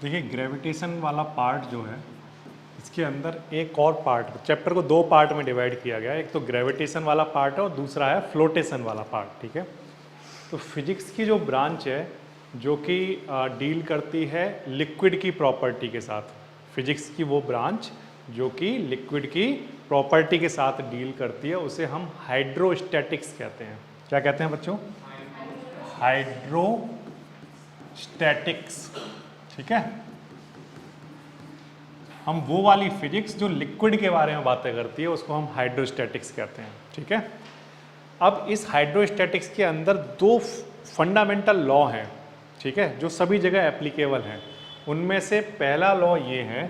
देखिए ग्रेविटेशन वाला पार्ट जो है इसके अंदर एक और पार्ट, चैप्टर को दो पार्ट में डिवाइड किया गया है। एक तो ग्रेविटेशन वाला पार्ट है और दूसरा है फ्लोटेशन वाला पार्ट। ठीक है, तो फिजिक्स की जो ब्रांच है जो कि डील करती है लिक्विड की प्रॉपर्टी के साथ, फिजिक्स की वो ब्रांच जो कि लिक्विड की प्रॉपर्टी के साथ डील करती है, उसे हम हाइड्रोस्टैटिक्स कहते हैं। क्या कहते हैं बच्चों? हाइड्रोस्टैटिक्स। ठीक है, हम वो वाली फिजिक्स जो लिक्विड के बारे में बातें करती है उसको हम हाइड्रोस्टैटिक्स कहते हैं। ठीक है, अब इस हाइड्रोस्टैटिक्स के अंदर दो फंडामेंटल लॉ हैं, ठीक है, जो सभी जगह एप्लीकेबल हैं। उनमें से पहला लॉ ये है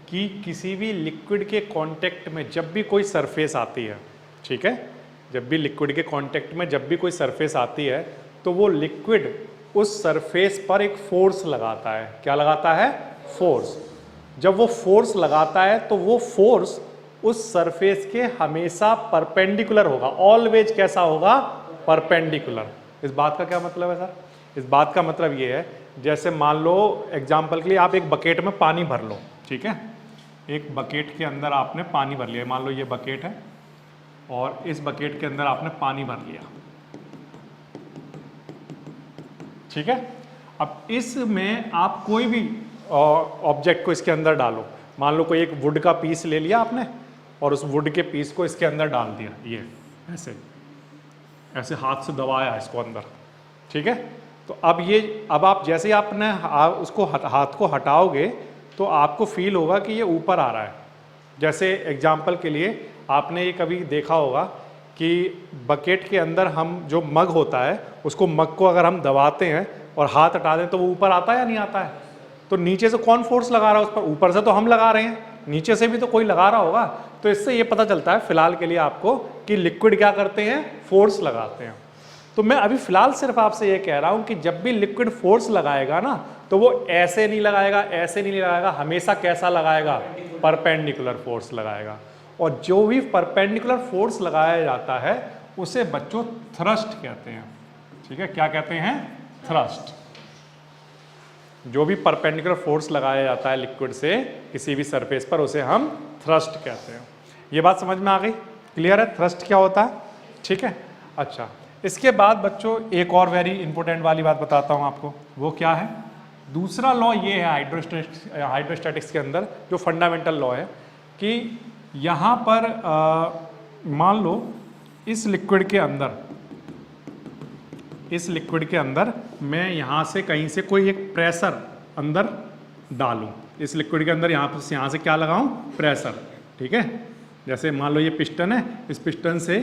कि किसी भी लिक्विड के कांटेक्ट में जब भी कोई सरफेस आती है, ठीक है, जब भी लिक्विड के कांटेक्ट में जब भी कोई सरफेस आती है तो वो लिक्विड उस सरफेस पर एक फोर्स लगाता है। क्या लगाता है? फोर्स। जब वो फोर्स लगाता है तो वो फोर्स उस सरफेस के हमेशा परपेंडिकुलर होगा। ऑलवेज कैसा होगा? परपेंडिकुलर। इस बात का क्या मतलब है सर? इस बात का मतलब ये है, जैसे मान लो एग्जाम्पल के लिए आप एक बकेट में पानी भर लो, ठीक है, एक बकेट के अंदर आपने पानी भर लिया, मान लो ये बकेट है और इस बकेट के अंदर आपने पानी भर लिया, ठीक है। अब इसमें आप कोई भी ऑब्जेक्ट को इसके अंदर डालो, मान लो कोई एक वुड का पीस ले लिया आपने और उस वुड के पीस को इसके अंदर डाल दिया, ये ऐसे ऐसे हाथ से दबाया इसको अंदर, ठीक है। तो अब आप जैसे ही आपने उसको हाथ को हटाओगे तो आपको फील होगा कि ये ऊपर आ रहा है। जैसे एग्जाम्पल के लिए आपने ये कभी देखा होगा कि बकेट के अंदर हम जो मग होता है उसको, मग को अगर हम दबाते हैं और हाथ हटा दें तो वो ऊपर आता है या नहीं आता है? तो नीचे से कौन फोर्स लगा रहा है उस पर? ऊपर से तो हम लगा रहे हैं, नीचे से भी तो कोई लगा रहा होगा। तो इससे ये पता चलता है फिलहाल के लिए आपको कि लिक्विड क्या करते हैं? फोर्स लगाते हैं। तो मैं अभी फिलहाल सिर्फ आपसे ये कह रहा हूं कि जब भी लिक्विड फोर्स लगाएगा ना तो वो ऐसे नहीं लगाएगा, ऐसे नहीं लगाएगा, हमेशा कैसा लगाएगा? परपेंडिकुलर फोर्स लगाएगा। और जो भी परपेंडिकुलर फोर्स लगाया जाता है उसे बच्चों थ्रस्ट कहते हैं। ठीक है, क्या कहते हैं? थ्रस्ट। जो भी परपेंडिकुलर फोर्स लगाया जाता है लिक्विड से किसी भी सरफेस पर उसे हम थ्रस्ट कहते हैं। ये बात समझ में आ गई? क्लियर है थ्रस्ट क्या होता है? ठीक है, अच्छा, इसके बाद बच्चों एक और वेरी इंपॉर्टेंट वाली बात बताता हूं आपको। वो क्या है? दूसरा लॉ ये है हाइड्रोस्टैटिक्स के अंदर जो फंडामेंटल लॉ है कि यहाँ पर मान लो इस लिक्विड के अंदर मैं यहाँ से कहीं से कोई एक प्रेशर अंदर डालूं, इस लिक्विड के अंदर यहाँ से क्या लगाऊं? प्रेशर। ठीक है, जैसे मान लो ये पिस्टन है, इस पिस्टन से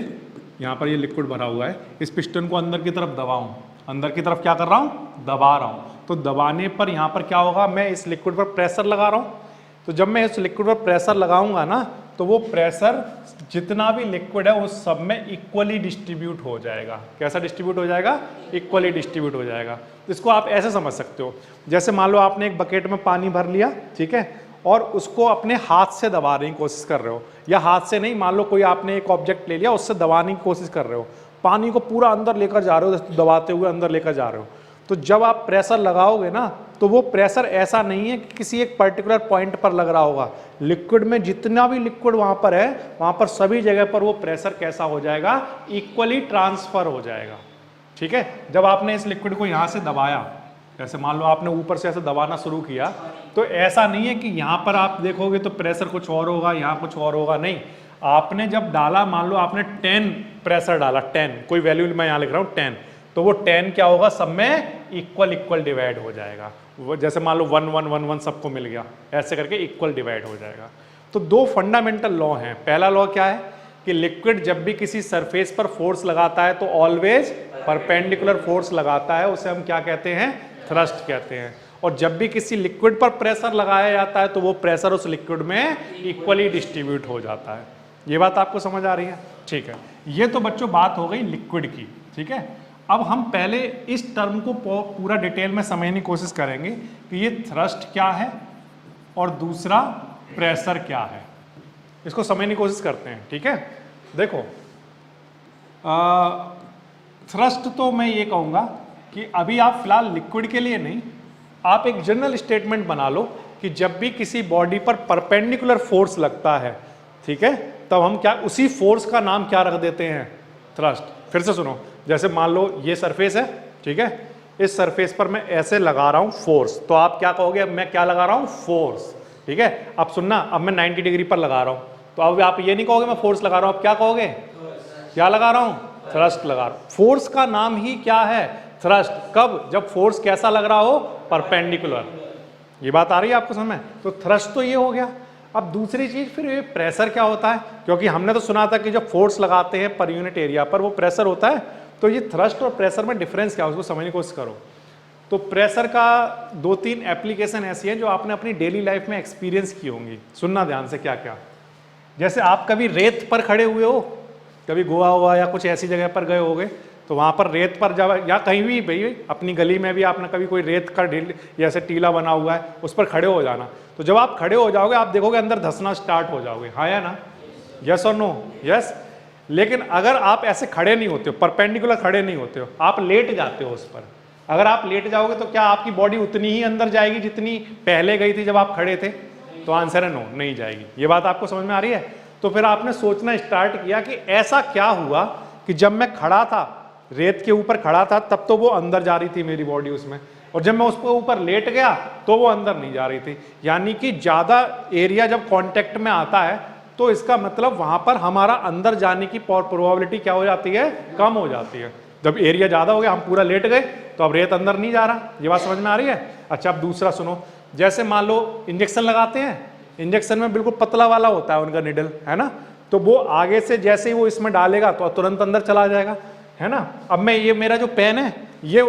यहाँ पर ये लिक्विड भरा हुआ है, इस पिस्टन को अंदर की तरफ दबाऊं, अंदर की तरफ क्या कर रहा हूँ? दबा रहा हूँ। तो दबाने पर यहाँ पर क्या होगा? मैं इस लिक्विड पर प्रेशर लगा रहा हूँ। तो जब मैं इस लिक्विड पर प्रेशर लगाऊंगा ना तो वो प्रेशर जितना भी लिक्विड है उस सब में इक्वली डिस्ट्रीब्यूट हो जाएगा। कैसा डिस्ट्रीब्यूट हो जाएगा? इक्वली डिस्ट्रीब्यूट हो जाएगा। तो इसको आप ऐसे समझ सकते हो, जैसे मान लो आपने एक बकेट में पानी भर लिया, ठीक है, और उसको अपने हाथ से दबाने की कोशिश कर रहे हो, या हाथ से नहीं, मान लो कोई आपने एक ऑब्जेक्ट ले लिया उससे दबाने की कोशिश कर रहे हो, पानी को पूरा अंदर लेकर जा रहे हो, दबाते हुए अंदर लेकर जा रहे हो। तो जब आप प्रेशर लगाओगे ना तो वो प्रेशर ऐसा नहीं है कि किसी एक पर्टिकुलर पॉइंट पर लग रहा होगा। लिक्विड में जितना भी लिक्विड वहां पर है वहां पर सभी जगह पर वो प्रेशर कैसा हो जाएगा? इक्वली ट्रांसफर हो जाएगा। ठीक है, जब आपने इस लिक्विड को यहाँ से दबाया, जैसे मान लो आपने ऊपर से ऐसे दबाना शुरू किया, तो ऐसा नहीं है कि यहाँ पर आप देखोगे तो प्रेशर कुछ और होगा, यहाँ कुछ और होगा, नहीं। आपने जब डाला, मान लो आपने 10 प्रेशर डाला, 10 कोई वैल्यू मैं यहाँ लिख रहा हूँ 10, तो वो 10 क्या होगा? सब में इक्वल डिवाइड हो जाएगा। वो जैसे मान लो 1 1 1 1 सबको मिल गया, ऐसे करके इक्वल डिवाइड हो जाएगा। तो दो फंडामेंटल लॉ हैं। पहला लॉ क्या है कि लिक्विड जब भी किसी सरफेस पर फोर्स लगाता है तो ऑलवेज परपेंडिकुलर फोर्स लगाता है, उसे हम क्या कहते हैं? थ्रस्ट कहते हैं। और जब भी किसी लिक्विड पर प्रेशर लगाया जाता है तो वो प्रेशर उस लिक्विड में इक्वली डिस्ट्रीब्यूट हो जाता है। ये बात आपको समझ आ रही है? ठीक है, ये तो बच्चों बात हो गई लिक्विड की। ठीक है, अब हम पहले इस टर्म को पूरा डिटेल में समझने की कोशिश करेंगे कि ये थ्रस्ट क्या है और दूसरा प्रेशर क्या है। इसको समझने की कोशिश करते हैं। ठीक है, देखो थ्रस्ट तो मैं ये कहूँगा कि अभी आप फिलहाल लिक्विड के लिए नहीं, आप एक जनरल स्टेटमेंट बना लो कि जब भी किसी बॉडी पर परपेंडिकुलर फोर्स लगता है, ठीक है, तब हम क्या उसी फोर्स का नाम क्या रख देते हैं? थ्रस्ट। फिर से सुनो, जैसे मान लो ये सरफेस है, ठीक है, इस सरफेस पर मैं ऐसे लगा रहा हूं फोर्स, तो आप क्या कहोगे? अब मैं क्या लगा रहा हूं? फोर्स। ठीक है, अब सुनना, अब मैं 90 डिग्री पर लगा रहा हूं, तो अब आप ये नहीं कहोगे मैं फोर्स लगा रहा हूं, अब क्या कहोगे? क्या लगा रहा हूं? थ्रस्ट लगा रहा हूं। फोर्स का नाम ही क्या है? थ्रस्ट। कब? जब फोर्स कैसा लग रहा हो? परपेंडिकुलर। ये बात आ रही है आपको समझ में? तो थ्रस्ट तो ये हो गया। अब दूसरी चीज, फिर ये प्रेशर क्या होता है? क्योंकि हमने तो सुना था कि जब फोर्स लगाते हैं पर यूनिट एरिया पर वो प्रेशर होता है, तो ये थ्रस्ट और प्रेशर में डिफरेंस क्या है उसको समझने की कोशिश करो। तो प्रेशर का 2-3 एप्लीकेशन ऐसी हैं जो आपने अपनी डेली लाइफ में एक्सपीरियंस की होंगी। सुनना ध्यान से क्या क्या। जैसे आप कभी रेत पर खड़े हुए हो, कभी गोवा हुआ या कुछ ऐसी जगह पर गए होगे, तो वहाँ पर रेत पर जब, या कहीं भी भाई अपनी गली में भी आपने कभी कोई रेत का जैसे टीला बना हुआ है उस पर खड़े हो जाना, तो जब आप खड़े हो जाओगे आप देखोगे अंदर धंसना स्टार्ट हो जाओगे, हाँ या ना? यस और नो? यस। लेकिन अगर आप ऐसे खड़े नहीं होते हो, परपेंडिकुलर खड़े नहीं होते हो, आप लेट जाते हो उस पर, अगर आप लेट जाओगे तो क्या आपकी बॉडी उतनी ही अंदर जाएगी जितनी पहले गई थी जब आप खड़े थे? तो आंसर है नो, नहीं जाएगी। ये बात आपको समझ में आ रही है? तो फिर आपने सोचना स्टार्ट किया कि ऐसा क्या हुआ कि जब मैं खड़ा था, रेत के ऊपर खड़ा था, तब तो वो अंदर जा रही थी मेरी बॉडी उसमें, और जब मैं उसके ऊपर लेट गया तो वो अंदर नहीं जा रही थी। यानी कि ज्यादा एरिया जब कांटेक्ट में आता है तो इसका मतलब वहां पर हमारा अंदर जाने की प्रोबेबिलिटी क्या हो जाती है? कम हो जाती है। जब एरिया ज्यादा हो गया, हम पूरा लेट गए, तो अब रेत अंदर नहीं जा रहा। ये बात समझ में आ रही है? अच्छा, अब दूसरा सुनो। जैसे मान लो इंजेक्शन लगाते हैं, इंजेक्शन में बिल्कुल पतला वाला होता है उनका निडल, है ना? तो वो आगे से जैसे ही वो इसमें डालेगा तो तुरंत अंदर चला जाएगा, है ना? अब मैं ये मेरा जो पेन है, ये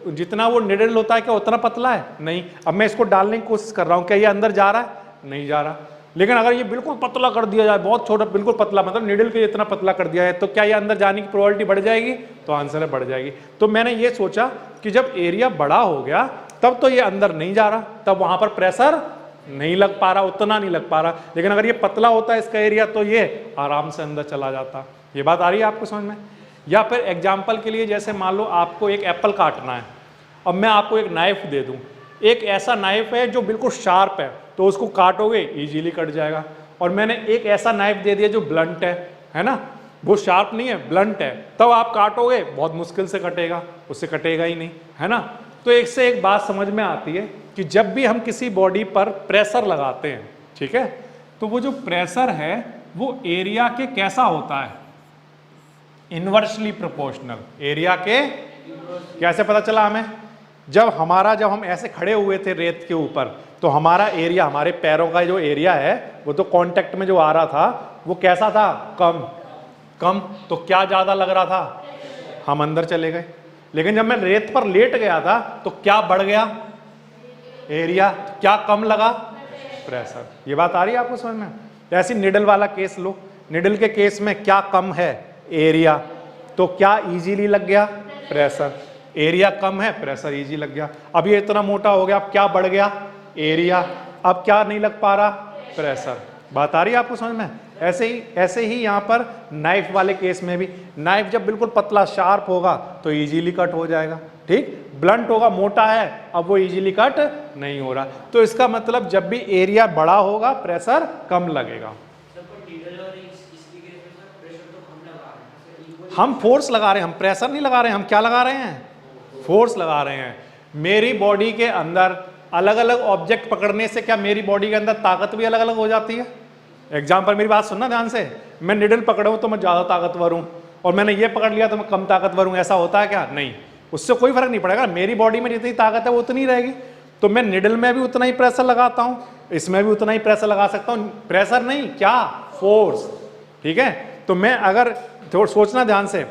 जितना वो निडल होता है क्या उतना पतला है? नहीं। अब मैं इसको डालने की कोशिश कर रहा हूँ, क्या ये अंदर जा रहा है? नहीं जा रहा। लेकिन अगर ये बिल्कुल पतला कर दिया जाए, बहुत छोटा, बिल्कुल पतला, मतलब निडल के इतना पतला कर दिया है, तो क्या ये अंदर जाने की प्रोबेबिलिटी बढ़ जाएगी? तो आंसर है बढ़ जाएगी। तो मैंने ये सोचा कि जब एरिया बड़ा हो गया तब तो ये अंदर नहीं जा रहा, तब वहां पर प्रेशर नहीं लग पा रहा, उतना नहीं लग पा रहा। लेकिन अगर ये पतला होता है इसका एरिया, तो ये आराम से अंदर चला जाता। ये बात आ रही है आपको समझ में? या फिर एग्जाम्पल के लिए, जैसे मान लो आपको एक एप्पल काटना है, अब मैं आपको एक नाइफ दे दूं, एक ऐसा नाइफ है जो बिल्कुल शार्प है, तो उसको काटोगे इजीली कट जाएगा। और मैंने एक ऐसा नाइफ दे दिया जो ब्लंट है ना, वो शार्प नहीं है, ब्लंट है, तब आप काटोगे बहुत मुश्किल से कटेगा, उससे कटेगा ही नहीं, है ना? तो एक से एक बात समझ में आती है कि जब भी हम किसी बॉडी पर प्रेशर लगाते हैं, ठीक है, तो वो जो प्रेशर है वो एरिया के कैसा होता है? Inversely proportional. एरिया के कैसे पता चला हमें? जब हम ऐसे खड़े हुए थे रेत के ऊपर, तो हमारा एरिया, हमारे पैरों का जो एरिया है वो तो कांटेक्ट में जो आ रहा था वो कैसा था? कम। तो क्या ज्यादा लग रहा था? हम अंदर चले गए। लेकिन जब मैं रेत पर लेट गया था तो क्या बढ़ गया? एरिया। क्या कम लगा? प्रेशर। ये बात आ रही है आपको समझ में? ऐसी निडल वाला केस लो, निडल के केस में क्या कम है? एरिया। तो क्या इजीली लग गया? प्रेशर। एरिया कम है, प्रेशर इजी लग गया। अब ये इतना मोटा हो गया, अब क्या बढ़ गया? एरिया। अब क्या नहीं लग पा रहा? प्रेशर। बात आ रही है आपको समझ में? ऐसे ही यहाँ पर नाइफ वाले केस में भी, नाइफ जब बिल्कुल पतला शार्प होगा तो इजीली कट हो जाएगा, ठीक? ब्लंट होगा, मोटा है, अब वो इजीली कट नहीं हो रहा। तो इसका मतलब जब भी एरिया बड़ा होगा प्रेशर कम लगेगा। हम फोर्स लगा रहे हैं, हम प्रेशर नहीं लगा रहे हैं। हम क्या लगा रहे हैं? फोर्स लगा रहे हैं। मेरी बॉडी के अंदर अलग अलग ऑब्जेक्ट पकड़ने से क्या मेरी बॉडी के अंदर ताकत भी अलग अलग हो जाती है? एग्जाम्पल, मेरी बात सुनना ध्यान से। मैं निडल पकड़ा हूं तो मैं ज्यादा ताकतवर हूं, और मैंने ये पकड़ लिया तो मैं कम ताकतवर हूं। ऐसा होता है क्या? नहीं, उससे कोई फर्क नहीं पड़ेगा। मेरी बॉडी में जितनी ताकत है वो उतनी रहेगी। तो मैं निडल में भी उतना ही प्रेशर लगाता हूं, इसमें भी उतना ही प्रेशर लगा सकता हूं। प्रेशर नहीं, क्या? फोर्स। ठीक है? तो मैं अगर थोड़ा सोचना ध्यान से,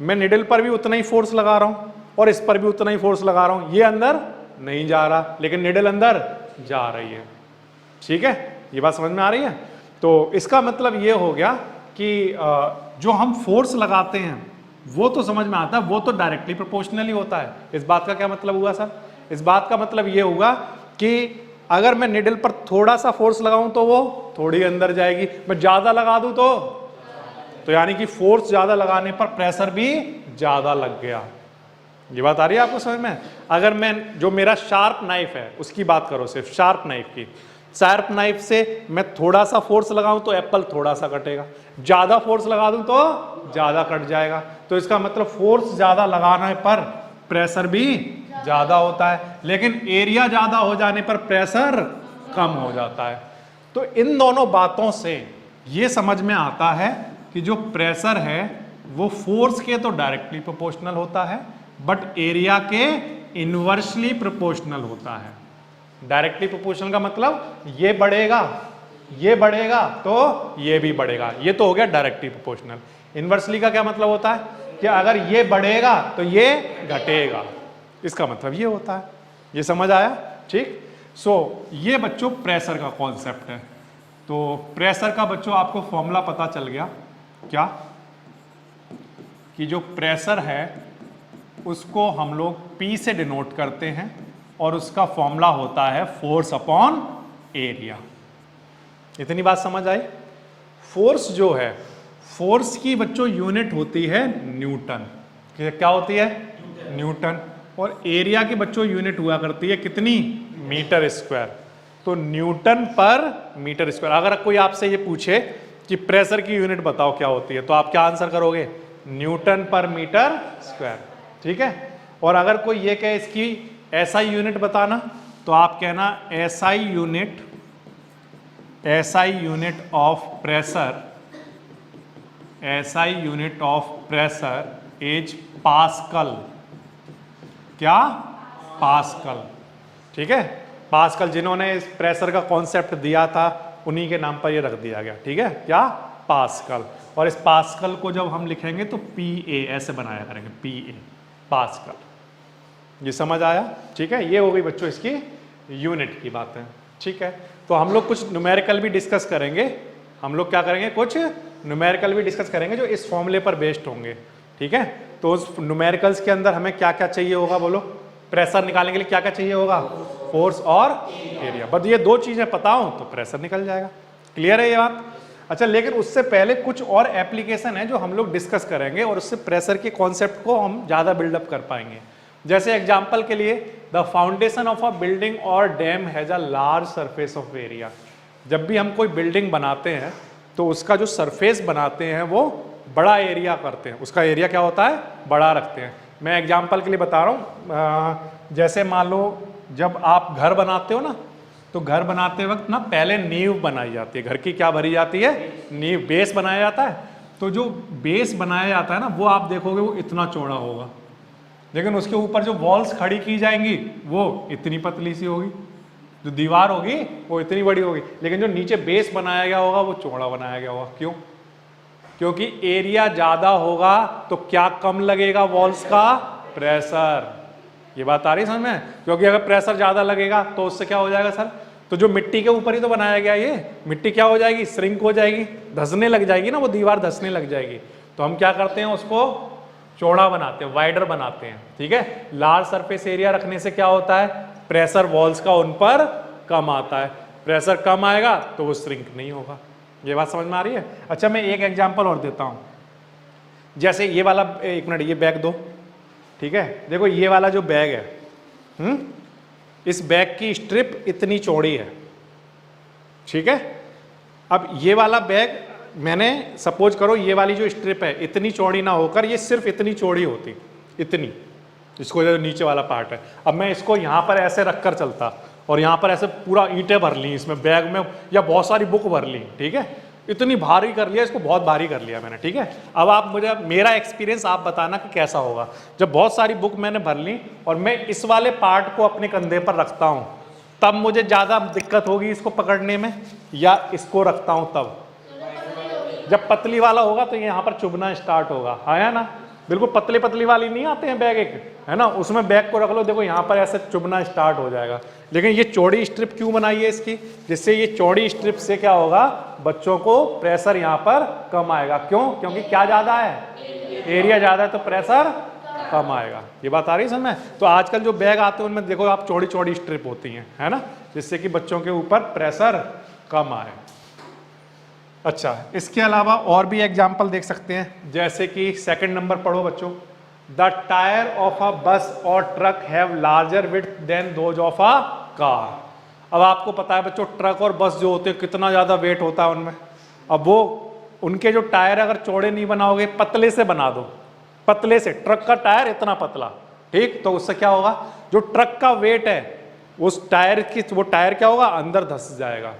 मैं निडल पर भी उतना ही फोर्स लगा रहा हूं और इस पर भी उतना ही फोर्स लगा रहा हूं, ये अंदर नहीं जा रहा, लेकिन निडल अंदर जा रही है। ठीक है? ये बात समझ में आ रही है? तो इसका मतलब ये हो गया कि जो हम फोर्स लगाते हैं वो तो समझ में आता है, वो तो डायरेक्टली प्रोपोर्शनली होता है। इस बात का क्या मतलब हुआ सर? इस बात का मतलब ये होगा कि अगर मैं निडल पर थोड़ा सा फोर्स लगाऊं तो वो थोड़ी अंदर जाएगी, मैं ज्यादा लगा दूं तो यानी कि फोर्स ज्यादा लगाने पर प्रेशर भी ज्यादा लग गया। ये बात आ रही है आपको समझ में? अगर मैं जो मेरा शार्प नाइफ है उसकी बात करो, सिर्फ शार्प नाइफ की, शार्प नाइफ से मैं थोड़ा सा फोर्स लगाऊं तो एप्पल थोड़ा सा कटेगा, ज्यादा फोर्स लगा दूं तो ज्यादा कट जाएगा। तो इसका मतलब फोर्स ज्यादा लगाने पर प्रेशर भी ज्यादा होता है, लेकिन एरिया ज्यादा हो जाने पर प्रेशर कम हो जाता है। तो इन दोनों बातों से ये समझ में आता है कि जो प्रेशर है वो फोर्स के तो डायरेक्टली प्रोपोर्शनल होता है, बट एरिया के इनवर्सली प्रोपोर्शनल होता है। डायरेक्टली प्रोपोर्शनल का मतलब ये बढ़ेगा तो ये भी बढ़ेगा, ये तो हो गया डायरेक्टली प्रोपोर्शनल। इनवर्सली का क्या मतलब होता है कि अगर ये बढ़ेगा तो ये घटेगा, इसका मतलब ये होता है। ये समझ आया? ठीक। सो ये बच्चों प्रेशर का कॉन्सेप्ट है। तो प्रेशर का बच्चों आपको फॉर्मूला पता चल गया क्या, कि जो प्रेशर है उसको हम लोग P से डिनोट करते हैं और उसका फॉर्मूला होता है फोर्स अपॉन एरिया। इतनी बात समझ आई? फोर्स जो है, फोर्स की बच्चों यूनिट होती है न्यूटन। क्या होती है? न्यूटन। और एरिया की बच्चों यूनिट हुआ करती है कितनी? Metre square. तो न्यूटन पर मीटर स्क्वायर। अगर कोई आपसे ये पूछे कि प्रेशर की यूनिट बताओ क्या होती है, तो आप क्या आंसर करोगे? Newton per metre square. ठीक है। और अगर कोई ये कहे इसकी एसआई यूनिट बताना, तो आप कहना SI unit of pressure, SI unit of pressure is pascal. क्या? पास्कल। ठीक है। पास्कल, जिन्होंने इस प्रेशर का कॉन्सेप्ट दिया था उन्हीं के नाम पर ये रख दिया गया। ठीक है। क्या? पास्कल। और इस पास्कल को जब हम लिखेंगे तो PA ऐसे बनाया करेंगे, PA पास्कल। ये समझ आया? ठीक है। ये हो गई बच्चों इसकी यूनिट की बात है। ठीक है। तो हम लोग कुछ न्यूमेरिकल भी डिस्कस करेंगे। हम लोग क्या करेंगे? कुछ न्यूमेरिकल भी डिस्कस करेंगे जो इस फॉर्मूले पर बेस्ड होंगे। ठीक है। तो उस न्यूमेरिकल्स के अंदर हमें क्या क्या चाहिए होगा? बोलो। प्रेशर निकालने के लिए क्या क्या चाहिए होगा? फोर्स और एरिया। बस ये दो चीजें पता हो तो प्रेशर निकल जाएगा। क्लियर है ये बात? अच्छा, लेकिन उससे पहले कुछ और एप्लीकेशन है जो हम लोग डिस्कस करेंगे और उससे प्रेशर के कॉन्सेप्ट को हम ज्यादा बिल्डअप कर पाएंगे। जैसे एग्जांपल के लिए, the foundation of a building or dam has a large surface of area. जब भी हम कोई बिल्डिंग बनाते हैं तो उसका जो सरफेस बनाते हैं वो बड़ा एरिया करते हैं, उसका एरिया क्या होता है? बड़ा रखते हैं। मैं एग्जांपल के लिए बता रहा हूँ, जैसे मान लो जब आप घर बनाते हो ना, तो घर बनाते वक्त ना पहले नींव बनाई जाती है। घर की क्या भरी जाती है? नींव, बेस बनाया जाता है। तो जो बेस बनाया जाता है ना, वो आप देखोगे वो इतना चौड़ा होगा, लेकिन उसके ऊपर जो वॉल्स खड़ी की जाएंगी वो इतनी पतली सी होगी, जो दीवार होगी वो इतनी बड़ी होगी, लेकिन जो नीचे बेस बनाया गया होगा वो चौड़ा बनाया गया होगा। क्यों? क्योंकि एरिया ज्यादा होगा तो क्या कम लगेगा? वॉल्स का प्रेशर। ये बात आ रही है समझ में? क्योंकि अगर प्रेशर ज्यादा लगेगा तो उससे क्या हो जाएगा सर? तो जो मिट्टी के ऊपर ही तो बनाया गया, ये मिट्टी क्या हो जाएगी? श्रिंक हो जाएगी, धंसने लग जाएगी ना, वो दीवार धंसने लग जाएगी। तो हम क्या करते हैं? उसको चौड़ा बनाते हैं, वाइडर बनाते हैं। ठीक है। लार्ज सरफेस एरिया रखने से क्या होता है? प्रेशर वॉल्स का उन पर कम आता है। प्रेशर कम आएगा तो वो श्रिंक नहीं होगा। ये बात समझ में आ रही है? अच्छा, मैं एक एग्जांपल और देता हूं। जैसे ये वाला, एक मिनट ये बैग दो। ठीक है। देखो ये वाला जो बैग है, इस बैग की स्ट्रिप इतनी चौड़ी है। ठीक है। अब ये वाला बैग, मैंने सपोज करो ये वाली जो स्ट्रिप है इतनी चौड़ी ना होकर ये सिर्फ इतनी चौड़ी होती, इतनी, इसको जो नीचे वाला पार्ट है। अब मैं इसको यहाँ पर ऐसे रखकर चलता और यहाँ पर ऐसे पूरा ईंटें भर ली इसमें बैग में, या बहुत सारी बुक भर ली। ठीक है। इतनी भारी कर लिया इसको, बहुत भारी कर लिया मैंने। ठीक है। अब आप मुझे मेरा एक्सपीरियंस आप बताना कि कैसा होगा जब बहुत सारी बुक मैंने भर ली और मैं इस वाले पार्ट को अपने कंधे पर रखता हूँ, तब मुझे ज्यादा दिक्कत होगी इसको पकड़ने में, या इसको रखता हूँ तब? जब पतली वाला होगा तो यहाँ पर चुभना स्टार्ट होगा, है ना? बिल्कुल पतली पतली वाली नहीं आते हैं बैग, एक है ना, उसमें बैग को रख लो, देखो यहाँ पर ऐसे चुभना स्टार्ट हो जाएगा। लेकिन ये चौड़ी स्ट्रिप क्यों बनाई है इसकी? जिससे ये चौड़ी स्ट्रिप से क्या होगा? बच्चों को प्रेशर यहाँ पर कम आएगा। क्यों? क्योंकि क्या ज्यादा है? एरिया ज्यादा है तो प्रेशर कम आएगा। ये बात आ रही है समझ में? तो आजकल जो बैग आते हैं उनमें देखो आप चौड़ी चौड़ी स्ट्रिप होती हैं, है ना, जिससे कि बच्चों के ऊपर प्रेशर कम आए। अच्छा, इसके अलावा और भी एग्जाम्पल देख सकते हैं, जैसे कि सेकंड नंबर पढ़ो बच्चों। The tyre of a bus और truck have larger width than those of a car. अब आपको पता है बच्चों, ट्रक और बस जो होते हैं कितना ज्यादा वेट होता है उनमें। अब वो उनके जो टायर अगर चौड़े नहीं बनाओगे, पतले से बना दो, पतले से, ट्रक का टायर इतना पतला, ठीक, तो उससे क्या होगा, जो ट्रक का वेट है उस टायर की, वो टायर क्या होगा, अंदर धंस जाएगा।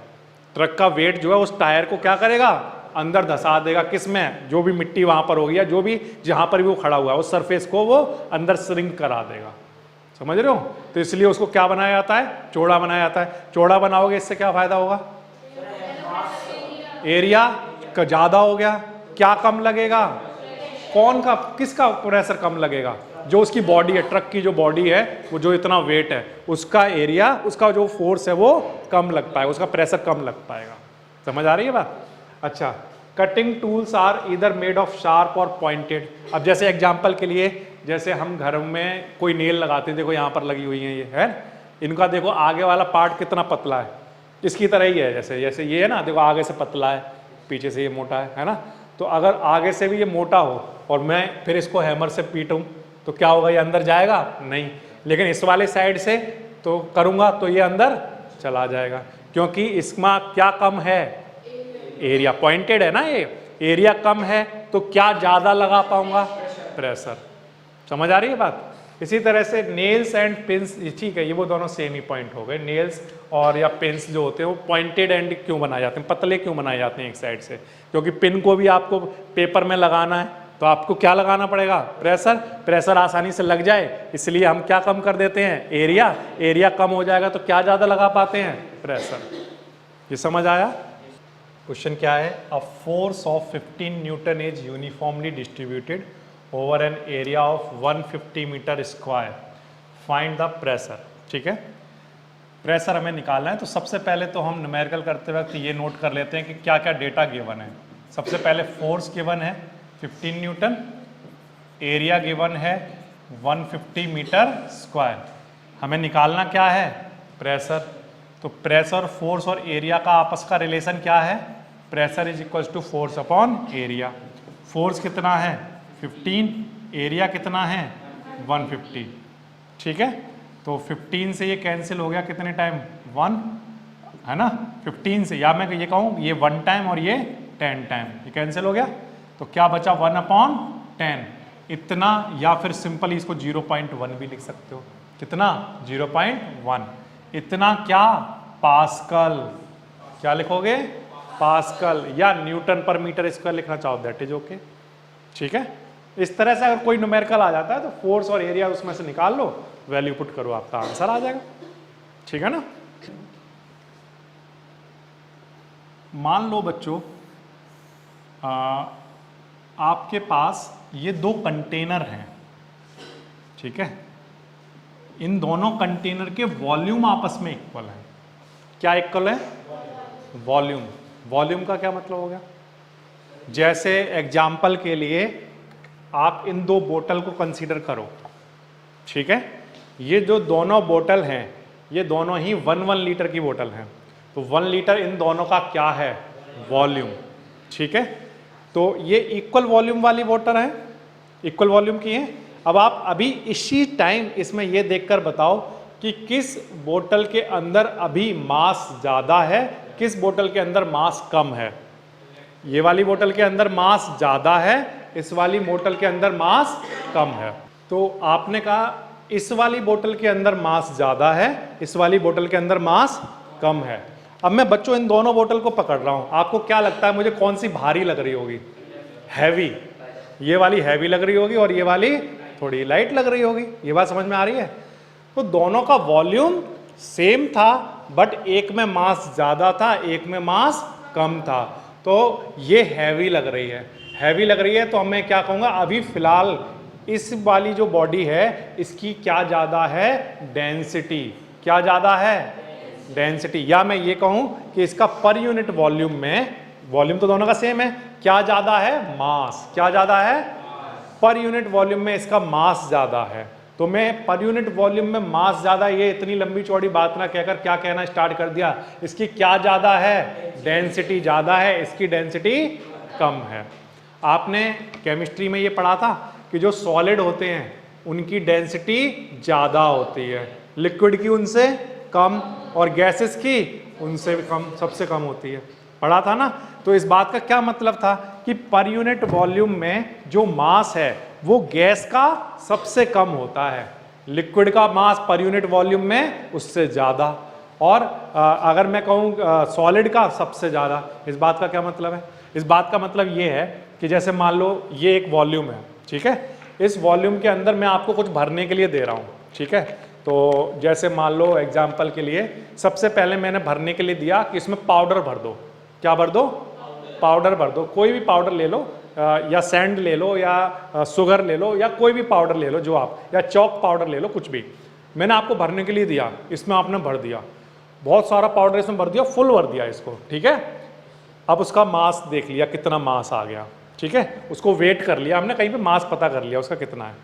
ट्रक का वेट जो है उस टायर को क्या करेगा, अंदर धंसा देगा। किसमें, जो भी मिट्टी वहां पर होगी या जो भी जहां पर भी वो खड़ा हुआ है उस सरफेस को वो अंदर श्रिंक करा देगा। समझ रहे हो? तो इसलिए उसको क्या बनाया जाता है, चौड़ा बनाया जाता है। चौड़ा बनाओगे इससे क्या फायदा होगा, एरिया का ज्यादा हो गया। क्या कम लगेगा, कौन का, किसका प्रेशर कम लगेगा, जो उसकी बॉडी है, ट्रक की जो बॉडी है, वो जो इतना वेट है उसका एरिया, उसका जो फोर्स है वो कम लग पाएगा, उसका प्रेशर कम लग पाएगा। समझ आ रही है बात? अच्छा, कटिंग टूल्स आर इधर मेड ऑफ शार्प और पॉइंटेड। अब जैसे एग्जांपल के लिए, जैसे हम घर में कोई नेल लगाते हैं, देखो यहाँ पर लगी हुई है, ये है, इनका देखो आगे वाला पार्ट कितना पतला है, इसकी तरह ही है। जैसे जैसे ये है ना, देखो आगे से पतला है, पीछे से ये मोटा है ना। तो अगर आगे से भी ये मोटा हो और मैं फिर इसको हैमर से पीटूं तो क्या होगा, ये अंदर जाएगा नहीं, लेकिन इस वाले साइड से तो करूंगा तो ये अंदर चला जाएगा, क्योंकि इसमें क्या कम है, एरिया, पॉइंटेड है ना, ये एरिया कम है तो क्या ज्यादा लगा पाऊंगा, प्रेशर। समझ आ रही है बात? इसी तरह से नेल्स एंड पिंस, ठीक है, ये वो दोनों सेम ही पॉइंट हो गए। नेल्स और या पिंस जो होते हैं वो पॉइंटेड एंड क्यों बनाए जाते हैं, पतले क्यों बनाए जाते हैं एक साइड से, क्योंकि पिन को भी आपको पेपर में लगाना है तो आपको क्या लगाना पड़ेगा, प्रेशर। प्रेशर आसानी से लग जाए इसलिए हम क्या कम कर देते हैं, एरिया। एरिया कम हो जाएगा तो क्या ज्यादा लगा पाते हैं, प्रेशर। ये समझ आया? क्वेश्चन क्या है, a force of 15 newton is uniformly distributed over an area of 150 metre square, find the pressure. ठीक है, प्रेशर हमें निकालना है। तो सबसे पहले तो हम न्यूमेरिकल करते वक्त ये नोट कर लेते हैं कि क्या क्या डेटा गिवन है। सबसे पहले फोर्स गिवन है 15 न्यूटन, एरिया गिवन है 150 मीटर स्क्वायर। हमें निकालना क्या है, प्रेशर। तो प्रेशर, फोर्स और एरिया का आपस का रिलेशन क्या है, pressure is equal to force upon area. Force कितना है 15, एरिया कितना है 150। ठीक है, तो 15 से ये कैंसिल हो गया कितने टाइम, 1 है ना। 15 से, या मैं ये कहूँ ये 1 टाइम और ये 10 टाइम, ये कैंसिल हो गया तो क्या बचा 1/10 इतना, या फिर सिंपली इसको 0.1 भी लिख सकते हो। कितना, 0.1 इतना, क्या, पास्कल। क्या लिखोगे, पास्कल, या न्यूटन पर मीटर स्क्वायर लिखना चाहो, दैट इज ओके। ठीक है, इस तरह से अगर कोई न्यूमेरिकल आ जाता है तो फोर्स और एरिया उसमें से निकाल लो, वैल्यू पुट करो, आपका आंसर आ जाएगा। ठीक है ना। मान लो बच्चों आपके पास ये 2 कंटेनर हैं, ठीक है, इन दोनों कंटेनर के वॉल्यूम आपस में इक्वल है। क्या इक्वल है, वॉल्यूम। वॉल्यूम का क्या मतलब हो गया, जैसे एग्जाम्पल के लिए आप इन 2 बोतल को कंसीडर करो। ठीक है, ये जो दोनों बोतल हैं ये दोनों ही 1 लीटर की बोतल हैं, तो 1 लीटर इन दोनों का क्या है, वॉल्यूम। ठीक है, तो ये इक्वल वॉल्यूम वाली बोतल है, इक्वल वॉल्यूम की है। अब आप अभी इसी टाइम इसमें ये देखकर बताओ कि किस बोतल के अंदर अभी मास ज्यादा है, किस बोतल के अंदर मास कम है। ये वाली बोतल के अंदर मास ज्यादा है, इस वाली बोतल के अंदर मास कम है। तो आपने कहा इस वाली बोतल के अंदर मास ज्यादा है, इस वाली बोतल के अंदर मास कम है। अब मैं बच्चों इन दोनों बोतल को पकड़ रहा हूं, आपको क्या लगता है मुझे कौन सी भारी लग रही होगी, हैवी। ये वाली हैवी लग रही होगी और ये वाली थोड़ी लाइट लग रही होगी। ये बात समझ में आ रही है? तो दोनों का वॉल्यूम सेम था, बट एक में मास ज्यादा था, एक में मास कम था, तो ये हैवी लग रही है। हैवी लग रही है तो मैं क्या कहूंगा, अभी फिलहाल इस वाली जो बॉडी है इसकी क्या ज्यादा है, डेंसिटी। क्या ज्यादा है, डेंसिटी। या मैं ये कहूं कि इसका पर यूनिट वॉल्यूम में, वॉल्यूम तो दोनों का सेम है, क्या ज्यादा है, मास। क्या ज्यादा है, पर यूनिट वॉल्यूम में इसका मास ज्यादा है। तो मैं पर यूनिट वॉल्यूम में मास ज्यादा, ये इतनी लंबी चौड़ी बात ना कहकर क्या कहना स्टार्ट कर दिया, इसकी क्या ज्यादा है, डेंसिटी ज्यादा है, इसकी डेंसिटी कम है। आपने केमिस्ट्री में ये पढ़ा था कि जो सॉलिड होते हैं उनकी डेंसिटी ज़्यादा होती है, लिक्विड की उनसे कम, और गैसेस की उनसे भी कम, सबसे कम होती है। पढ़ा था ना। तो इस बात का क्या मतलब था कि पर यूनिट वॉल्यूम में जो मास है वो गैस का सबसे कम होता है, लिक्विड का मास पर यूनिट वॉल्यूम में उससे ज़्यादा, और अगर मैं कहूँ सॉलिड का सबसे ज़्यादा। इस बात का क्या मतलब है? इस बात का मतलब ये है कि जैसे मान लो ये एक वॉल्यूम है, ठीक है, इस वॉल्यूम के अंदर मैं आपको कुछ भरने के लिए दे रहा हूँ, ठीक है। तो जैसे मान लो एग्जाम्पल के लिए सबसे पहले मैंने भरने के लिए दिया कि इसमें पाउडर भर दो। क्या भर दो? पाउडर भर दो। कोई भी पाउडर ले लो, या सैंड ले लो, या शुगर ले लो, या कोई भी पाउडर ले लो जो आप, या चौक पाउडर ले लो, कुछ भी मैंने आपको भरने के लिए दिया, इसमें आपने भर दिया, बहुत सारा पाउडर इसमें भर दिया, फुल भर दिया इसको, ठीक है। अब उसका मास देख लिया, कितना मास आ गया, ठीक है, उसको वेट कर लिया हमने, कहीं पे मास पता कर लिया उसका कितना है।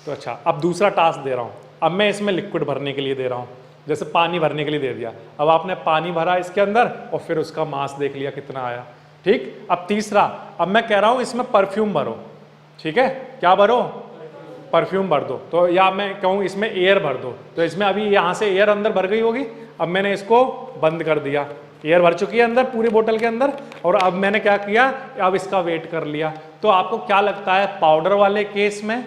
तो अच्छा, अब दूसरा टास्क दे रहा हूँ, अब मैं इसमें लिक्विड भरने के लिए दे रहा हूँ, जैसे पानी भरने के लिए दे दिया। अब आपने पानी भरा इसके अंदर और फिर उसका मास देख लिया कितना आया, ठीक। अब तीसरा, अब मैं कह रहा हूँ इसमें परफ्यूम भरो, ठीक है, क्या भरो? परफ्यूम भर दो। तो या मैं कहूँ इसमें एयर भर दो, तो इसमें अभी यहाँ से एयर अंदर भर गई होगी, अब मैंने इसको बंद कर दिया, एयर भर चुकी है अंदर पूरी बोतल के अंदर, और अब मैंने क्या किया, अब इसका वेट कर लिया। तो आपको क्या लगता है, पाउडर वाले केस में,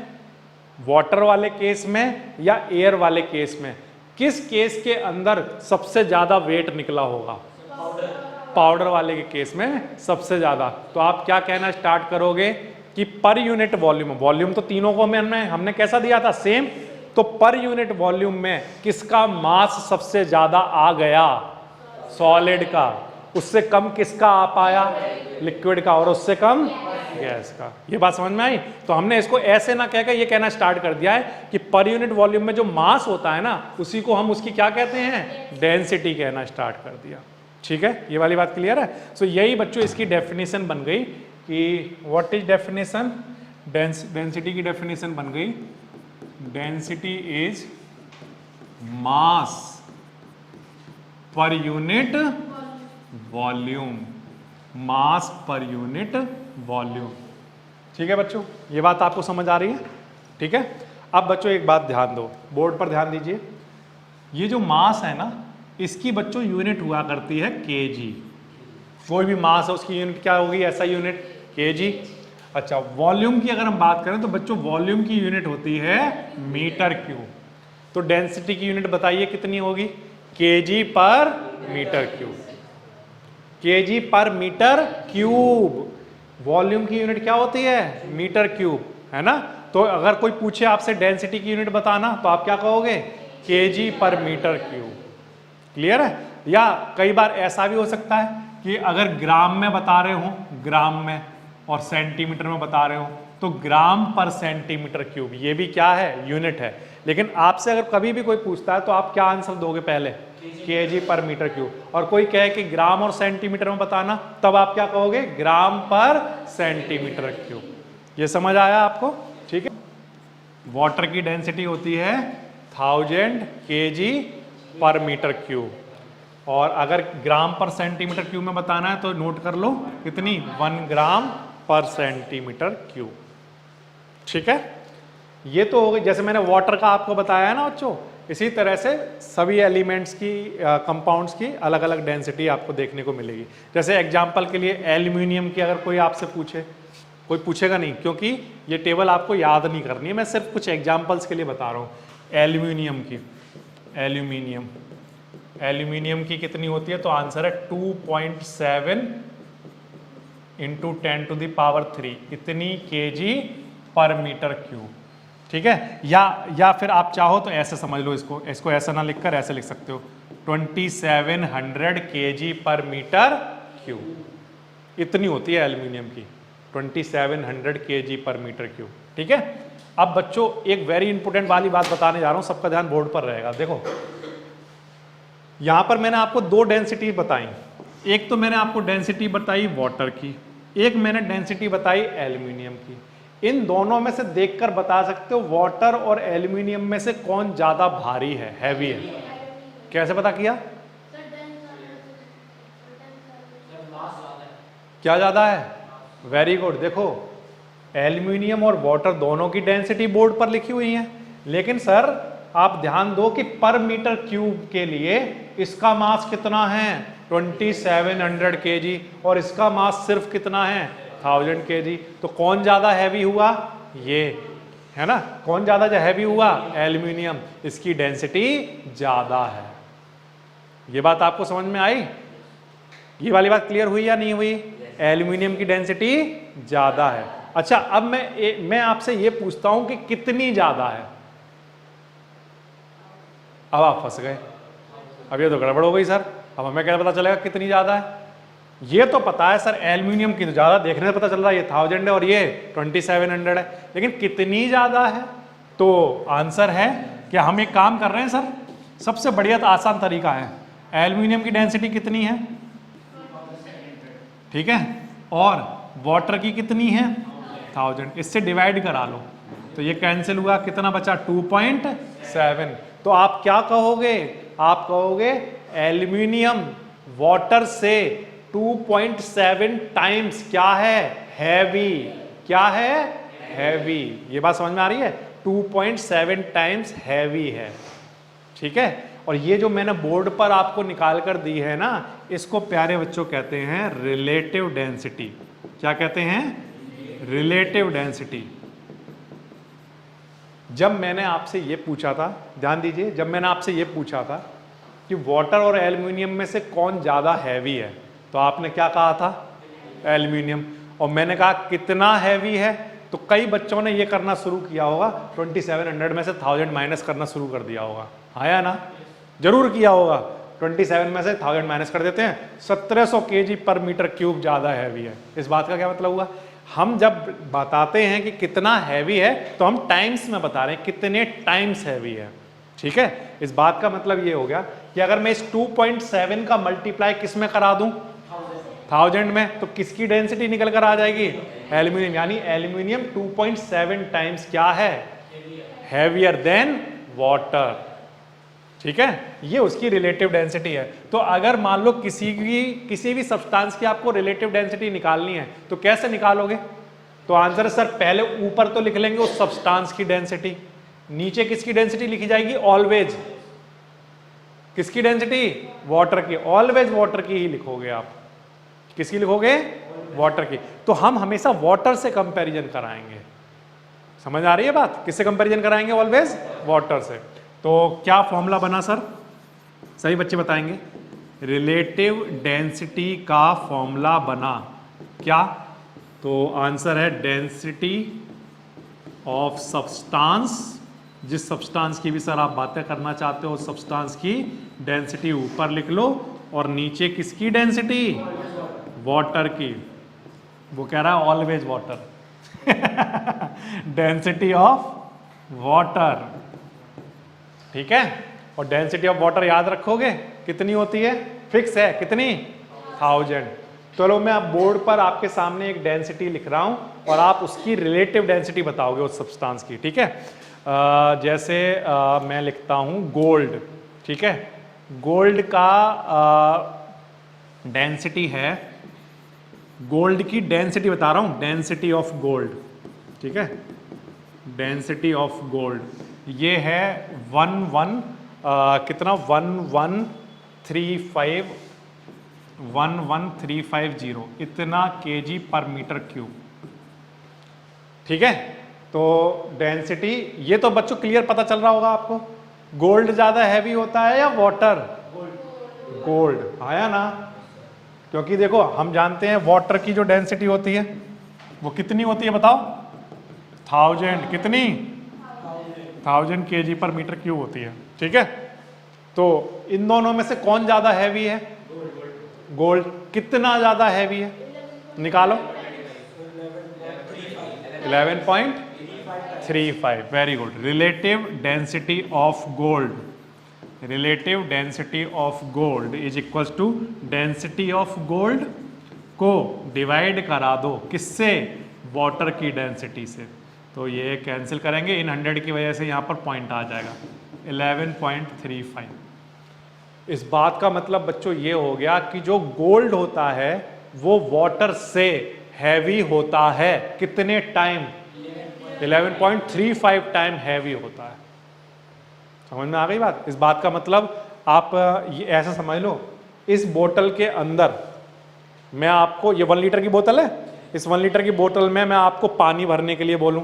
वाटर वाले केस में, या एयर वाले केस में, किस केस के अंदर सबसे ज्यादा वेट निकला होगा? पाउडर वाले के केस में सबसे ज्यादा। तो आप क्या कहना स्टार्ट करोगे कि पर यूनिट वॉल्यूम, वॉल्यूम तो तीनों को हमने कैसा दिया था? सेम। तो पर यूनिट वॉल्यूम में किसका मास सबसे ज्यादा आ गया? सॉलिड का। उससे कम किसका आ पाया? लिक्विड का। और उससे कम गैस का। ये बात समझ में आई? तो हमने इसको ऐसे ना कहकर ये कहना स्टार्ट कर दिया है कि पर यूनिट वॉल्यूम में जो मास होता है ना, उसी को हम उसकी क्या कहते हैं? डेंसिटी कहना स्टार्ट कर दिया, ठीक है। ये वाली बात क्लियर है? सो यही बच्चों इसकी डेफिनेशन बन गई कि व्हाट इज डेफिनेशन? डेंसिटी की डेफिनेशन बन गई, density is mass per unit volume, mass per unit volume. ठीक है बच्चों, ये बात आपको समझ आ रही है? ठीक है। अब बच्चों एक बात ध्यान दो, बोर्ड पर ध्यान दीजिए। ये जो मास है ना, इसकी बच्चों यूनिट हुआ करती है केजी। कोई भी मास है उसकी यूनिट क्या होगी? ऐसा यूनिट केजी। अच्छा, वॉल्यूम की अगर हम बात करें तो बच्चों वॉल्यूम की यूनिट होती है मीटर क्यूब। तो डेंसिटी की यूनिट बताइए कितनी होगी? केजी पर मीटर क्यूब। केजी पर मीटर क्यूब। वॉल्यूम की यूनिट क्या होती है? मीटर क्यूब, है ना। तो अगर कोई पूछे आपसे डेंसिटी की यूनिट बताना, तो आप क्या कहोगे? केजी पर मीटर क्यूब। क्लियर है? या कई बार ऐसा भी हो सकता है कि अगर ग्राम में बता रहे हो, ग्राम में, और सेंटीमीटर में बता रहे हो, तो ग्राम पर सेंटीमीटर क्यूब, ये भी क्या है? यूनिट है। लेकिन आपसे अगर कभी भी कोई पूछता है तो आप क्या आंसर दोगे? पहले केजी पर मीटर क्यूब। और कोई कहे कि ग्राम और सेंटीमीटर में बताना, तब आप क्या कहोगे? ग्राम पर सेंटीमीटर क्यूब। ये समझ आया आपको? ठीक है। वाटर की डेंसिटी होती है 1000 केजी पर मीटर क्यूब, और अगर ग्राम पर सेंटीमीटर क्यूब में बताना है तो नोट कर लो कितनी? 1 ग्राम पर सेंटीमीटर क्यूब। ठीक है। ये तो हो गई, जैसे मैंने वाटर का आपको बताया है ना बच्चों, इसी तरह से सभी एलिमेंट्स की, कंपाउंड्स की अलग अलग डेंसिटी आपको देखने को मिलेगी। जैसे एग्जांपल के लिए एल्यूमिनियम की अगर कोई आपसे पूछे, कोई पूछेगा नहीं क्योंकि ये टेबल आपको याद नहीं करनी है, मैं सिर्फ कुछ एग्जांपल्स के लिए बता रहा हूँ। एल्यूमिनियम की, एल्यूमिनियम की कितनी होती है? तो आंसर है 2.7 इंटू 10⁻³ इतनी केजी पर मीटर क्यूब। ठीक है। या फिर आप चाहो तो ऐसे समझ लो, इसको ऐसा ना लिखकर ऐसे लिख सकते हो, 2700 केजी पर मीटर क्यूब। इतनी होती है एल्यूमिनियम की, 2700 केजी पर मीटर क्यूब। ठीक है। अब बच्चों एक वेरी इंपॉर्टेंट वाली बात बताने जा रहा हूं, सबका ध्यान बोर्ड पर रहेगा। देखो यहां पर मैंने आपको 2 डेंसिटी बताई। एक तो मैंने आपको डेंसिटी बताई वाटर की, एक मैंने डेंसिटी बताई एल्यूमिनियम की। इन दोनों में से देखकर बता सकते हो वाटर और एल्यूमिनियम में से कौन ज्यादा भारी है, हैवी है। कैसे पता किया? क्या ज्यादा है? Very good. देखो एल्यूमिनियम और वाटर दोनों की डेंसिटी बोर्ड पर लिखी हुई है, लेकिन सर आप ध्यान दो कि पर मीटर क्यूब के लिए इसका मास कितना है 2700 kg और इसका मास सिर्फ कितना है 1000 kg। तो कौन ज्यादा हैवी हुआ, ये है ना, कौन ज्यादा हैवी हुआ, एल्यूमिनियम, इसकी डेंसिटी ज्यादा है। ये बात आपको समझ में आई, ये वाली बात क्लियर हुई या नहीं हुई, एल्यूमिनियम की डेंसिटी ज्यादा है। अच्छा अब मैं आपसे ये पूछता हूं कि कितनी ज्यादा है, अब आप फंस गए, अब ये तो गड़बड़ हो गई सर, अब हमें क्या पता चलेगा कितनी ज्यादा है। ये तो पता है सर एल्यूमिनियम की तो ज्यादा, देखने से पता चल रहा है ये 1000 है और ये 2700 है, लेकिन कितनी ज्यादा है। तो आंसर है कि हम एक काम कर रहे हैं सर, सबसे बढ़िया तो आसान तरीका है, एल्यूमिनियम की डेंसिटी कितनी है, ठीक है, और वाटर की कितनी है 1000, इससे डिवाइड करा लो तो ये कैंसिल हुआ, कितना बचा 2.7। तो आप क्या कहोगे, आप कहोगे एल्यूमिनियम वाटर से 2.7 टाइम्स क्या है, हैवी, क्या है, हैवी। ये बात समझ में आ रही है, 2.7 टाइम्स हैवी है, ठीक है। और ये जो मैंने बोर्ड पर आपको निकाल कर दी है ना, इसको प्यारे बच्चों कहते हैं रिलेटिव डेंसिटी। क्या कहते हैं, रिलेटिव डेंसिटी। जब मैंने आपसे ये पूछा था, ध्यान दीजिए, जब मैंने आपसे ये पूछा था कि वाटर और एल्यूमिनियम में से कौन ज्यादा हैवी है, तो आपने क्या कहा था, एल्यूमिनियम। और मैंने कहा कितना हैवी है, तो कई बच्चों ने ये करना शुरू किया होगा, 2700 में से 1000 माइनस करना शुरू कर दिया होगा, आया ना, जरूर किया होगा। 27 में से 1000 माइनस कर देते हैं, 1700 kg पर मीटर क्यूब ज्यादा हैवी है। इस बात का क्या मतलब हुआ, हम जब बताते हैं कि कितना हैवी है तो हम टाइम्स में बता रहे हैं कितने टाइम्स हैवी है, ठीक है। इस बात का मतलब ये हो गया कि अगर मैं इस 2.7 का मल्टीप्लाई किस में करा दूं, 1000 में, तो किसकी डेंसिटी निकल कर आ जाएगी, एल्यूमिनियम। यानी एल्यूमिनियम 2.7 टाइम्स क्या है, हैवियर देन वाटर, ठीक है। ये उसकी रिलेटिव डेंसिटी है। तो अगर मान लो किसी भी सब्सटेंस की आपको रिलेटिव डेंसिटी निकालनी है तो कैसे निकालोगे, तो आंसर सर पहले ऊपर तो लिख लेंगे उस सब्सटेंस की डेंसिटी, नीचे किसकी डेंसिटी लिखी जाएगी, ऑलवेज किसकी डेंसिटी, वाटर की, ऑलवेज वाटर की ही लिखोगे आप, किसकी लिखोगे, वाटर की। तो हम हमेशा वाटर से कंपैरिजन कराएंगे, समझ आ रही है बात, किससे कंपैरिजन कराएंगे, ऑलवेज वाटर से। तो क्या फॉर्मूला बना सर, सही बच्चे बताएंगे, रिलेटिव डेंसिटी का फॉर्मूला बना क्या, तो आंसर है डेंसिटी ऑफ सब्सटेंस, जिस सब्सटेंस की भी सर आप बातें करना चाहते हो सब्सटेंस की डेंसिटी ऊपर लिख लो और नीचे किसकी डेंसिटी, वाटर की। वो कह रहा है always water density of water, ठीक है। और डेंसिटी ऑफ वाटर याद रखोगे कितनी होती है, फिक्स है, कितनी, 1000। चलो मैं अब बोर्ड पर आपके सामने एक डेंसिटी लिख रहा हूं और आप उसकी रिलेटिव डेंसिटी बताओगे उस सब्सटेंस की, ठीक है। जैसे मैं लिखता हूं गोल्ड, ठीक है, गोल्ड का डेंसिटी है, गोल्ड की डेंसिटी बता रहा हूं, डेंसिटी ऑफ गोल्ड, ठीक है, डेंसिटी ऑफ गोल्ड ये है 11350 इतना kg पर मीटर क्यूब, ठीक है। तो डेंसिटी ये तो बच्चों क्लियर पता चल रहा होगा आपको, गोल्ड ज्यादा हैवी होता है या वाटर, गोल्ड, आया ना, क्योंकि देखो हम जानते हैं वाटर की जो डेंसिटी होती है वो कितनी होती है बताओ, 1000, कितनी, 1000 kg पर मीटर क्यूब होती है, ठीक है। तो इन दोनों में से कौन ज्यादा हैवी है, गोल्ड। कितना ज्यादा हैवी है निकालो, 11.35, very good. Relative density of gold, relative density of gold is equals to density of gold को डिवाइड करा दो किससे, वाटर की डेंसिटी से। तो ये कैंसिल करेंगे, इन 100 की वजह से यहाँ पर पॉइंट आ जाएगा 11.35। इस बात का मतलब बच्चों ये हो गया कि जो गोल्ड होता है वो वाटर से हैवी होता है। कितने टाइम? 11.35 टाइम हैवी होता है। समझ में आ गई बात? इस बात का मतलब आप ये ऐसा समझ लो, इस बोतल के अंदर मैं आपको, ये 1 लीटर की बोतल है, इस 1 लीटर की बोतल में मैं आपको पानी भरने के लिए बोलूं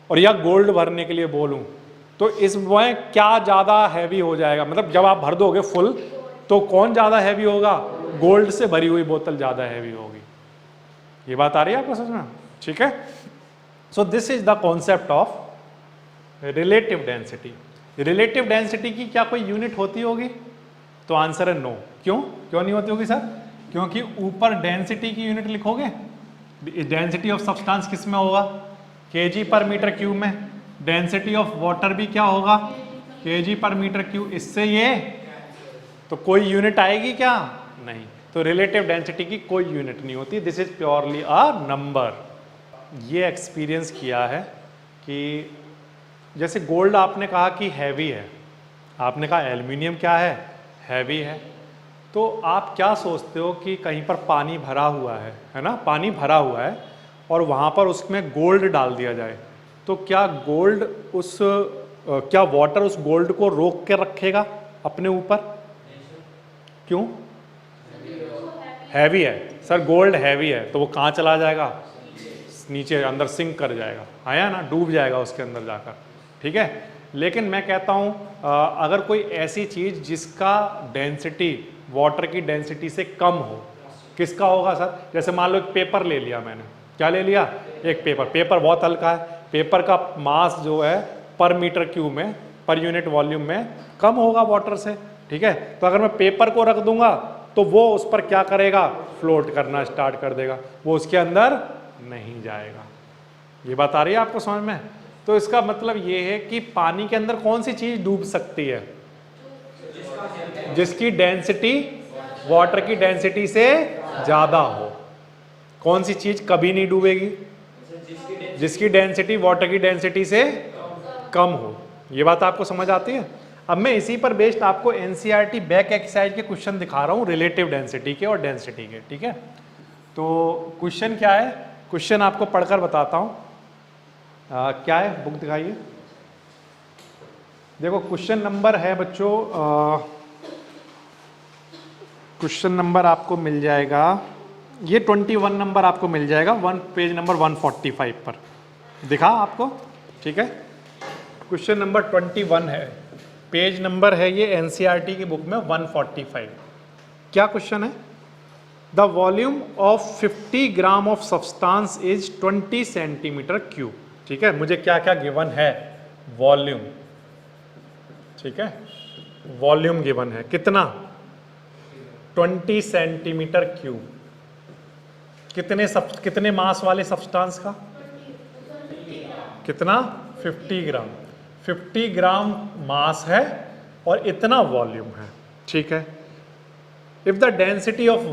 और या गोल्ड भरने के लिए बोलूं, तो इसमें क्या ज़्यादा हैवी हो जाएगा? मतलब जब आप भर दोगे फुल, तो कौन ज़्यादा हैवी होगा? गोल्ड से भरी हुई बोतल ज़्यादा हैवी होगी। ये बात आ रही है आपको समझ में? ठीक है। So this is the concept of relative density. Relative density की क्या कोई यूनिट होती होगी? तो आंसर है नो। क्यों नहीं होती होगी सर? क्योंकि ऊपर डेंसिटी की यूनिट लिखोगे, डेंसिटी ऑफ सब्सटेंस किस में होगा? केजी पर मीटर क्यूब में। डेंसिटी ऑफ वाटर भी क्या होगा? केजी पर मीटर क्यूब। इससे ये तो कोई यूनिट आएगी क्या? नहीं। तो रिलेटिव डेंसिटी की कोई यूनिट नहीं होती, this is purely a number. ये एक्सपीरियंस किया है कि जैसे गोल्ड आपने कहा कि हैवी है, आपने कहा एल्युमिनियम क्या है? हैवी है। तो आप क्या सोचते हो कि कहीं पर पानी भरा हुआ है ना, पानी भरा हुआ है और वहाँ पर उसमें गोल्ड डाल दिया जाए, तो क्या गोल्ड क्या वाटर उस गोल्ड को रोक के रखेगा अपने ऊपर? क्यों? हैवी है सर, गोल्ड हैवी है, तो वो कहाँ चला जाएगा? नीचे अंदर सिंक कर जाएगा, आया ना, डूब जाएगा उसके अंदर जाकर। ठीक है। लेकिन मैं कहता हूँ अगर कोई ऐसी चीज़ जिसका डेंसिटी वाटर की डेंसिटी से कम हो, किसका होगा सर? जैसे मान लो एक पेपर ले लिया मैंने, क्या ले लिया? एक पेपर बहुत हल्का है, पेपर का मास जो है पर मीटर क्यूब में, पर यूनिट वॉल्यूम में कम होगा वाटर से। ठीक है। तो अगर मैं पेपर को रख दूंगा तो वो उस पर क्या करेगा? फ्लोट करना स्टार्ट कर देगा, वो उसके अंदर नहीं जाएगा। ये बात आ रही है आपको समझ में? तो इसका मतलब ये है कि पानी के अंदर कौन सी चीज डूब सकती है? जिसकी डेंसिटी वाटर की डेंसिटी से ज्यादा हो। कौन सी चीज कभी नहीं डूबेगी? जिसकी डेंसिटी वाटर की डेंसिटी से कम हो। ये बात आपको समझ आती है? अब मैं इसी पर बेस्ड आपको एनसीईआरटी बैक एक्सरसाइज के क्वेश्चन दिखा रहा हूं, रिलेटिव डेंसिटी के और डेंसिटी के। ठीक है। तो क्वेश्चन क्या है? क्वेश्चन आपको पढ़कर बताता हूं। क्या है? बुक दिखाइए। देखो क्वेश्चन नंबर है बच्चों, क्वेश्चन नंबर आपको मिल जाएगा, ये 21 नंबर आपको मिल जाएगा, पेज नंबर 145 पर दिखा आपको। ठीक है। क्वेश्चन नंबर 21 है, पेज नंबर है ये एनसीईआरटी की बुक में 145। क्या क्वेश्चन है? The volume of 50 gram of substance is 20 centimetre cube. ठीक है। मुझे क्या क्या गिवन है? वॉल्यूम। ठीक है। वॉल्यूम गिवन है कितना? 20 सेंटीमीटर क्यूब। कितने मास वाले सब्सटेंस का? कितना? 50 ग्राम। 50 ग्राम मास है और इतना वॉल्यूम है। ठीक है। If the density of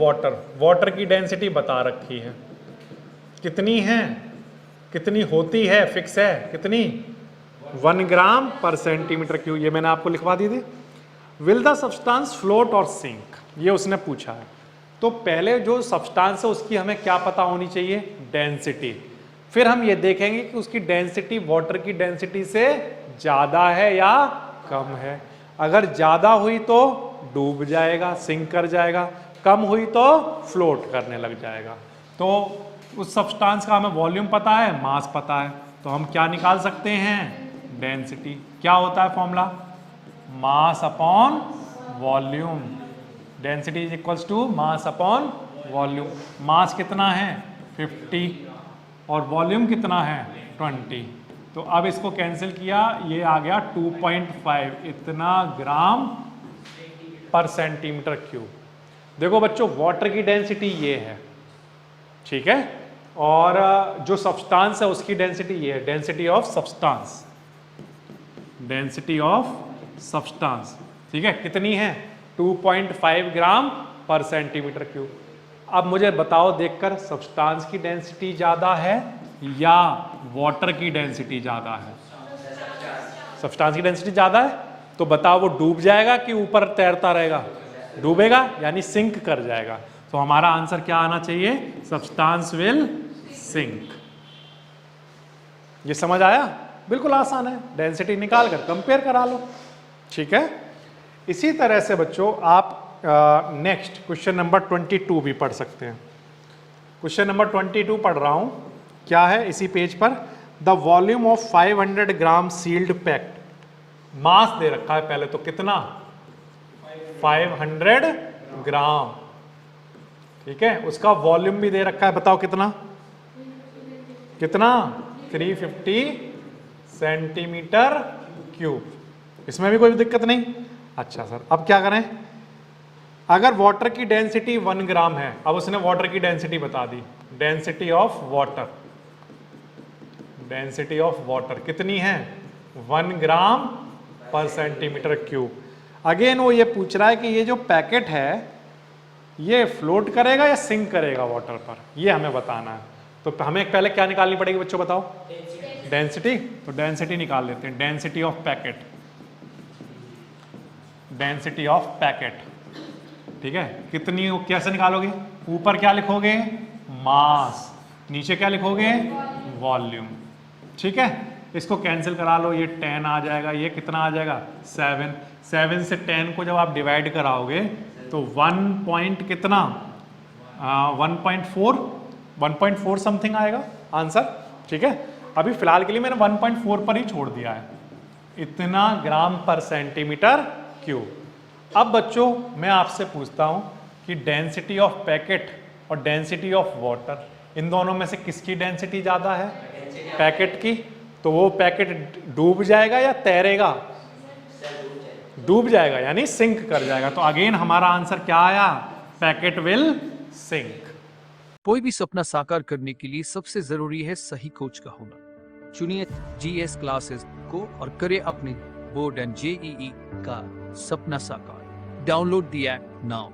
water की डेंसिटी बता रखी है, कितनी है? कितनी होती है? फिक्स है कितनी? 1 ग्राम पर सेंटीमीटर क्यूब। ये मैंने आपको लिखवा दी थी। विल द सब्सटेंस फ्लोट और सिंक, ये उसने पूछा है। तो पहले जो सब्सटेंस है उसकी हमें क्या पता होनी चाहिए? डेंसिटी। फिर हम ये देखेंगे कि उसकी डेंसिटी वाटर की डेंसिटी से ज्यादा है या कम है। अगर ज्यादा हुई तो डूब जाएगा, सिंक कर जाएगा, कम हुई तो फ्लोट करने लग जाएगा। तो उस सब्सटेंस का हमें वॉल्यूम पता है, मास पता है, तो हम क्या निकाल सकते हैं? डेंसिटी। क्या होता है formula? Mass upon volume. Density is equals to mass upon volume. Mass कितना है? 50 और वॉल्यूम कितना है? 20। तो अब इसको कैंसिल किया, ये आ गया 2.5 इतना ग्राम पर सेंटीमीटर क्यूब। देखो बच्चों वाटर की डेंसिटी ये है, ठीक है, और जो सब्सटेंस है उसकी डेंसिटी ये है, density of substance, density of substance, ठीक है, कितनी है? 2.5 ग्राम पर सेंटीमीटर क्यूब। अब मुझे बताओ देखकर, सब्सटेंस की डेंसिटी ज्यादा है या वाटर की डेंसिटी ज्यादा है? सब्सटेंस की डेंसिटी ज्यादा है, तो बताओ वो डूब जाएगा कि ऊपर तैरता रहेगा? डूबेगा, यानी सिंक कर जाएगा। तो हमारा आंसर क्या आना चाहिए? Substance will sink. ये समझ आया? बिल्कुल आसान है, डेंसिटी निकाल कर कंपेयर करा लो। ठीक है, इसी तरह से बच्चों आप नेक्स्ट क्वेश्चन नंबर 22 भी पढ़ सकते हैं। क्वेश्चन नंबर 22 पढ़ रहा हूं, क्या है इसी पेज पर, the volume of 500 gram sealed packed, mass दे रखा है पहले तो कितना, 500 ग्राम, ठीक है, उसका वॉल्यूम भी दे रखा है, बताओ कितना, कितना 350 सेंटीमीटर क्यूब। इसमें भी कोई दिक्कत नहीं। अच्छा सर, अब क्या करें, अगर वाटर की डेंसिटी 1 ग्राम है, अब उसने वाटर की डेंसिटी बता दी, density of water, density of water कितनी है, 1 ग्राम पर सेंटीमीटर क्यूब। अगेन वो ये पूछ रहा है कि ये जो पैकेट है ये फ्लोट करेगा या सिंक करेगा वाटर पर, ये हमें बताना है। तो हमें पहले क्या निकालनी पड़ेगी बच्चों, बताओ, डेंसिटी। तो डेंसिटी निकाल लेते हैं, density of packet, density of packet, ठीक है, कितनी, कैसे निकालोगे, ऊपर क्या लिखोगे, मास, नीचे क्या लिखोगे, वॉल्यूम। ठीक है, इसको कैंसिल करा लो, ये 10 आ जाएगा, ये कितना आ जाएगा 7, 7 से 10 को जब आप डिवाइड कराओगे तो 1 पॉइंट कितना 1.4 समथिंग आएगा आंसर। ठीक है, अभी फिलहाल के लिए मैंने 1.4 पर ही छोड़ दिया है, इतना ग्राम पर सेंटीमीटर क्यूब। अब बच्चों मैं आपसे पूछता हूं कि डेंसिटी ऑफ पैकेट और डेंसिटी ऑफ वाटर, इन दोनों में से किसकी डेंसिटी ज्यादा है, पैकेट की। तो वो पैकेट डूब जाएगा या तैरेगा, डूब जाएगा यानी सिंक कर जाएगा। तो अगेन हमारा आंसर क्या आया, पैकेट विल सिंक। कोई भी सपना साकार करने के लिए सबसे जरूरी है सही कोच का होना। चुनिए जीएस क्लासेस को और करें अपने बोर्ड एंड जेईई का सपना साकार। Download the app now.